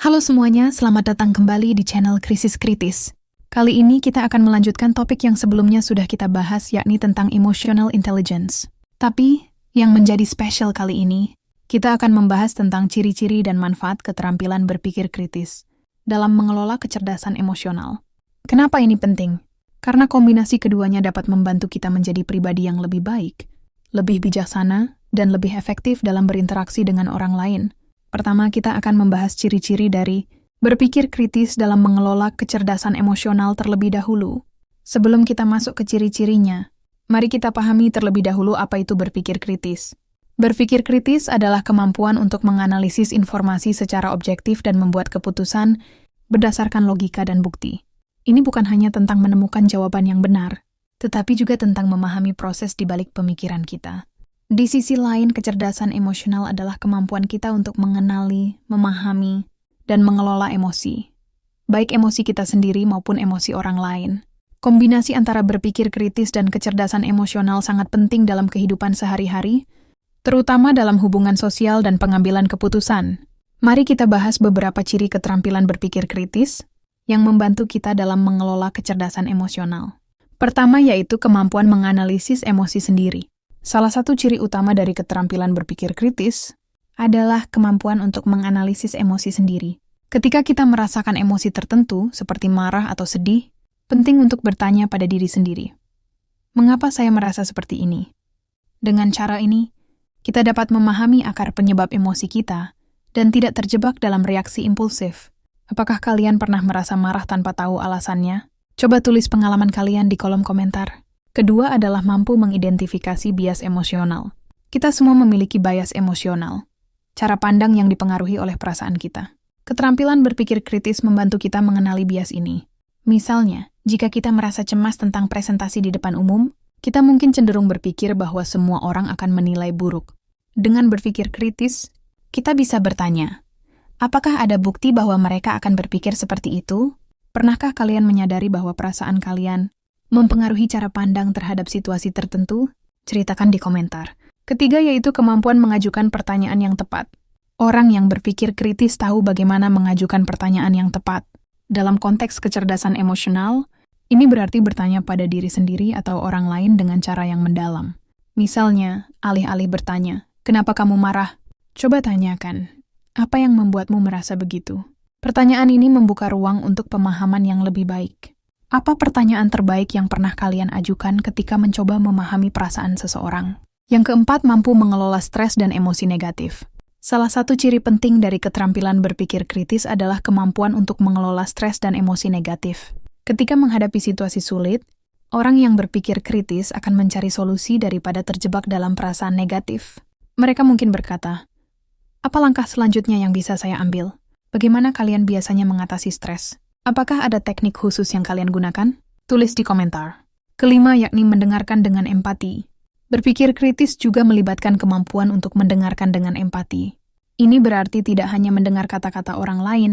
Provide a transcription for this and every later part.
Halo semuanya, selamat datang kembali di channel Krisis Kritis. Kali ini kita akan melanjutkan topik yang sebelumnya sudah kita bahas, yakni tentang emotional intelligence. Tapi, yang menjadi spesial kali ini, kita akan membahas tentang ciri-ciri dan manfaat keterampilan berpikir kritis dalam mengelola kecerdasan emosional. Kenapa ini penting? Karena kombinasi keduanya dapat membantu kita menjadi pribadi yang lebih baik, lebih bijaksana, dan lebih efektif dalam berinteraksi dengan orang lain. Pertama, kita akan membahas ciri-ciri dari berpikir kritis dalam mengelola kecerdasan emosional terlebih dahulu. Sebelum kita masuk ke ciri-cirinya, mari kita pahami terlebih dahulu apa itu berpikir kritis. Berpikir kritis adalah kemampuan untuk menganalisis informasi secara objektif dan membuat keputusan berdasarkan logika dan bukti. Ini bukan hanya tentang menemukan jawaban yang benar, tetapi juga tentang memahami proses di balik pemikiran kita. Di sisi lain, kecerdasan emosional adalah kemampuan kita untuk mengenali, memahami, dan mengelola emosi, baik emosi kita sendiri maupun emosi orang lain. Kombinasi antara berpikir kritis dan kecerdasan emosional sangat penting dalam kehidupan sehari-hari, terutama dalam hubungan sosial dan pengambilan keputusan. Mari kita bahas beberapa ciri keterampilan berpikir kritis yang membantu kita dalam mengelola kecerdasan emosional. Pertama yaitu kemampuan menganalisis emosi sendiri. Salah satu ciri utama dari keterampilan berpikir kritis adalah kemampuan untuk menganalisis emosi sendiri. Ketika kita merasakan emosi tertentu, seperti marah atau sedih, penting untuk bertanya pada diri sendiri, mengapa saya merasa seperti ini? Dengan cara ini, kita dapat memahami akar penyebab emosi kita dan tidak terjebak dalam reaksi impulsif. Apakah kalian pernah merasa marah tanpa tahu alasannya? Coba tulis pengalaman kalian di kolom komentar. Kedua adalah mampu mengidentifikasi bias emosional. Kita semua memiliki bias emosional, cara pandang yang dipengaruhi oleh perasaan kita. Keterampilan berpikir kritis membantu kita mengenali bias ini. Misalnya, jika kita merasa cemas tentang presentasi di depan umum, kita mungkin cenderung berpikir bahwa semua orang akan menilai buruk. Dengan berpikir kritis, kita bisa bertanya, apakah ada bukti bahwa mereka akan berpikir seperti itu? Pernahkah kalian menyadari bahwa perasaan kalian mempengaruhi cara pandang terhadap situasi tertentu? Ceritakan di komentar. Ketiga yaitu kemampuan mengajukan pertanyaan yang tepat. Orang yang berpikir kritis tahu bagaimana mengajukan pertanyaan yang tepat. Dalam konteks kecerdasan emosional, ini berarti bertanya pada diri sendiri atau orang lain dengan cara yang mendalam. Misalnya, alih-alih bertanya, "Kenapa kamu marah?" Coba tanyakan, "Apa yang membuatmu merasa begitu?" Pertanyaan ini membuka ruang untuk pemahaman yang lebih baik. Apa pertanyaan terbaik yang pernah kalian ajukan ketika mencoba memahami perasaan seseorang? Yang keempat, mampu mengelola stres dan emosi negatif. Salah satu ciri penting dari keterampilan berpikir kritis adalah kemampuan untuk mengelola stres dan emosi negatif. Ketika menghadapi situasi sulit, orang yang berpikir kritis akan mencari solusi daripada terjebak dalam perasaan negatif. Mereka mungkin berkata, "Apa langkah selanjutnya yang bisa saya ambil? Bagaimana kalian biasanya mengatasi stres? Apakah ada teknik khusus yang kalian gunakan?" Tulis di komentar. Kelima, yakni mendengarkan dengan empati. Berpikir kritis juga melibatkan kemampuan untuk mendengarkan dengan empati. Ini berarti tidak hanya mendengar kata-kata orang lain,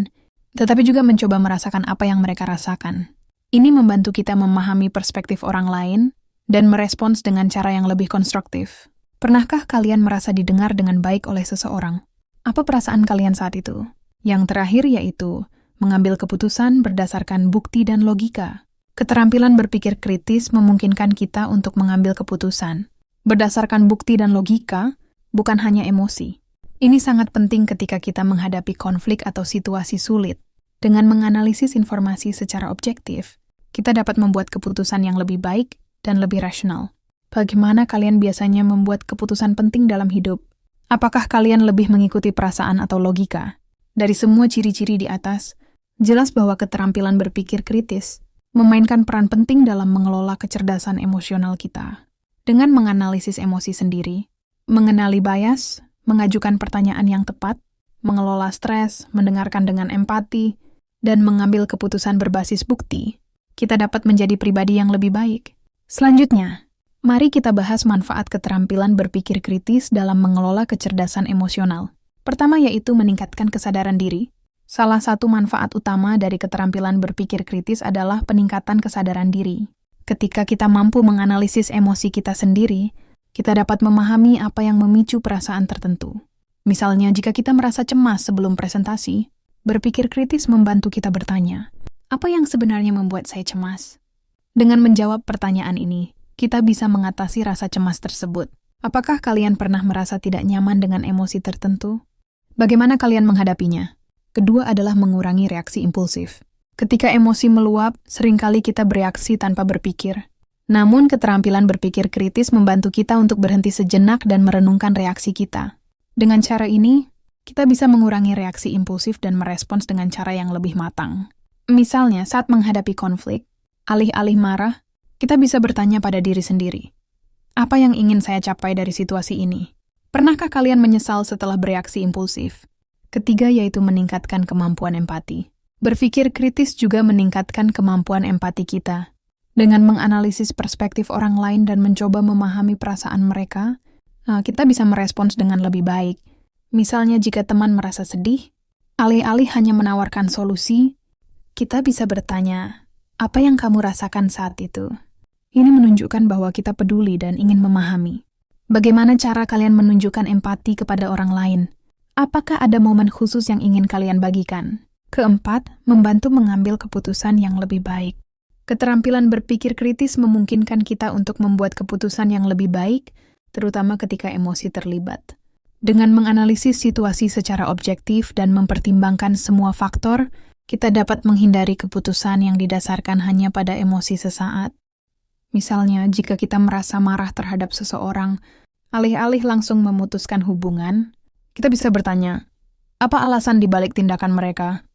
tetapi juga mencoba merasakan apa yang mereka rasakan. Ini membantu kita memahami perspektif orang lain dan merespons dengan cara yang lebih konstruktif. Pernahkah kalian merasa didengar dengan baik oleh seseorang? Apa perasaan kalian saat itu? Yang terakhir yaitu mengambil keputusan berdasarkan bukti dan logika. Keterampilan berpikir kritis memungkinkan kita untuk mengambil keputusan berdasarkan bukti dan logika, bukan hanya emosi. Ini sangat penting ketika kita menghadapi konflik atau situasi sulit. Dengan menganalisis informasi secara objektif, kita dapat membuat keputusan yang lebih baik dan lebih rasional. Bagaimana kalian biasanya membuat keputusan penting dalam hidup? Apakah kalian lebih mengikuti perasaan atau logika? Dari semua ciri-ciri di atas, jelas bahwa keterampilan berpikir kritis memainkan peran penting dalam mengelola kecerdasan emosional kita. Dengan menganalisis emosi sendiri, mengenali bias, mengajukan pertanyaan yang tepat, mengelola stres, mendengarkan dengan empati, dan mengambil keputusan berbasis bukti, kita dapat menjadi pribadi yang lebih baik. Selanjutnya, mari kita bahas manfaat keterampilan berpikir kritis dalam mengelola kecerdasan emosional. Pertama yaitu meningkatkan kesadaran diri. Salah satu manfaat utama dari keterampilan berpikir kritis adalah peningkatan kesadaran diri. Ketika kita mampu menganalisis emosi kita sendiri, kita dapat memahami apa yang memicu perasaan tertentu. Misalnya, jika kita merasa cemas sebelum presentasi, Berpikir kritis membantu kita bertanya, apa yang sebenarnya membuat saya cemas? Dengan menjawab pertanyaan ini, kita bisa mengatasi rasa cemas tersebut. Apakah kalian pernah merasa tidak nyaman dengan emosi tertentu? Bagaimana kalian menghadapinya? Kedua adalah mengurangi reaksi impulsif. Ketika emosi meluap, seringkali kita bereaksi tanpa berpikir. Namun, keterampilan berpikir kritis membantu kita untuk berhenti sejenak dan merenungkan reaksi kita. Dengan cara ini, kita bisa mengurangi reaksi impulsif dan merespons dengan cara yang lebih matang. Misalnya, saat menghadapi konflik, alih-alih marah, kita bisa bertanya pada diri sendiri, apa yang ingin saya capai dari situasi ini? Pernahkah kalian menyesal setelah bereaksi impulsif? Ketiga yaitu meningkatkan kemampuan empati. Berpikir kritis juga meningkatkan kemampuan empati kita. Dengan menganalisis perspektif orang lain dan mencoba memahami perasaan mereka, kita bisa merespons dengan lebih baik. Misalnya jika teman merasa sedih, alih-alih hanya menawarkan solusi, kita bisa bertanya, apa yang kamu rasakan saat itu? Ini menunjukkan bahwa kita peduli dan ingin memahami. Bagaimana cara kalian menunjukkan empati kepada orang lain? Apakah ada momen khusus yang ingin kalian bagikan? Keempat, membantu mengambil keputusan yang lebih baik. Keterampilan berpikir kritis memungkinkan kita untuk membuat keputusan yang lebih baik, terutama ketika emosi terlibat. Dengan menganalisis situasi secara objektif dan mempertimbangkan semua faktor, kita dapat menghindari keputusan yang didasarkan hanya pada emosi sesaat. Misalnya, jika kita merasa marah terhadap seseorang, alih-alih langsung memutuskan hubungan, kita bisa bertanya, apa alasan dibalik tindakan mereka?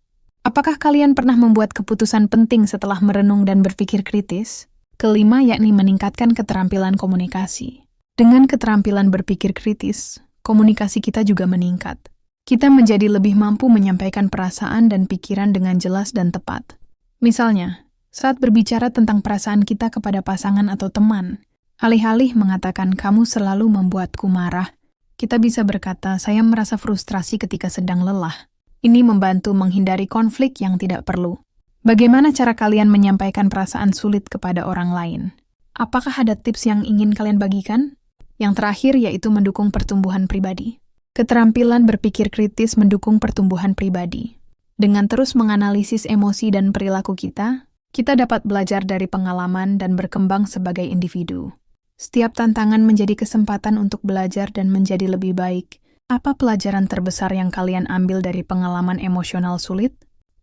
Apakah kalian pernah membuat keputusan penting setelah merenung dan berpikir kritis? Kelima, yakni meningkatkan keterampilan komunikasi. Dengan keterampilan berpikir kritis, komunikasi kita juga meningkat. Kita menjadi lebih mampu menyampaikan perasaan dan pikiran dengan jelas dan tepat. Misalnya, saat berbicara tentang perasaan kita kepada pasangan atau teman, alih-alih mengatakan kamu selalu membuatku marah, kita bisa berkata saya merasa frustrasi ketika sedang lelah. Ini membantu menghindari konflik yang tidak perlu. Bagaimana cara kalian menyampaikan perasaan sulit kepada orang lain? Apakah ada tips yang ingin kalian bagikan? Yang terakhir yaitu mendukung pertumbuhan pribadi. Keterampilan berpikir kritis mendukung pertumbuhan pribadi. Dengan terus menganalisis emosi dan perilaku kita dapat belajar dari pengalaman dan berkembang sebagai individu. Setiap tantangan menjadi kesempatan untuk belajar dan menjadi lebih baik. Apa pelajaran terbesar yang kalian ambil dari pengalaman emosional sulit?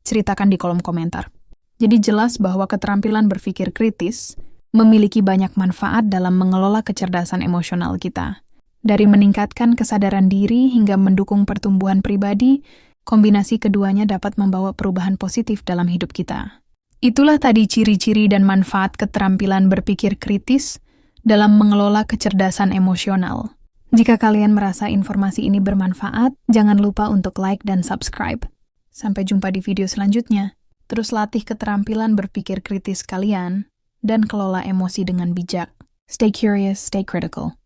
Ceritakan di kolom komentar. Jadi jelas bahwa keterampilan berpikir kritis memiliki banyak manfaat dalam mengelola kecerdasan emosional kita. Dari meningkatkan kesadaran diri hingga mendukung pertumbuhan pribadi, kombinasi keduanya dapat membawa perubahan positif dalam hidup kita. Itulah tadi ciri-ciri dan manfaat keterampilan berpikir kritis dalam mengelola kecerdasan emosional. Jika kalian merasa informasi ini bermanfaat, jangan lupa untuk like dan subscribe. Sampai jumpa di video selanjutnya. Terus latih keterampilan berpikir kritis kalian dan kelola emosi dengan bijak. Stay curious, stay critical.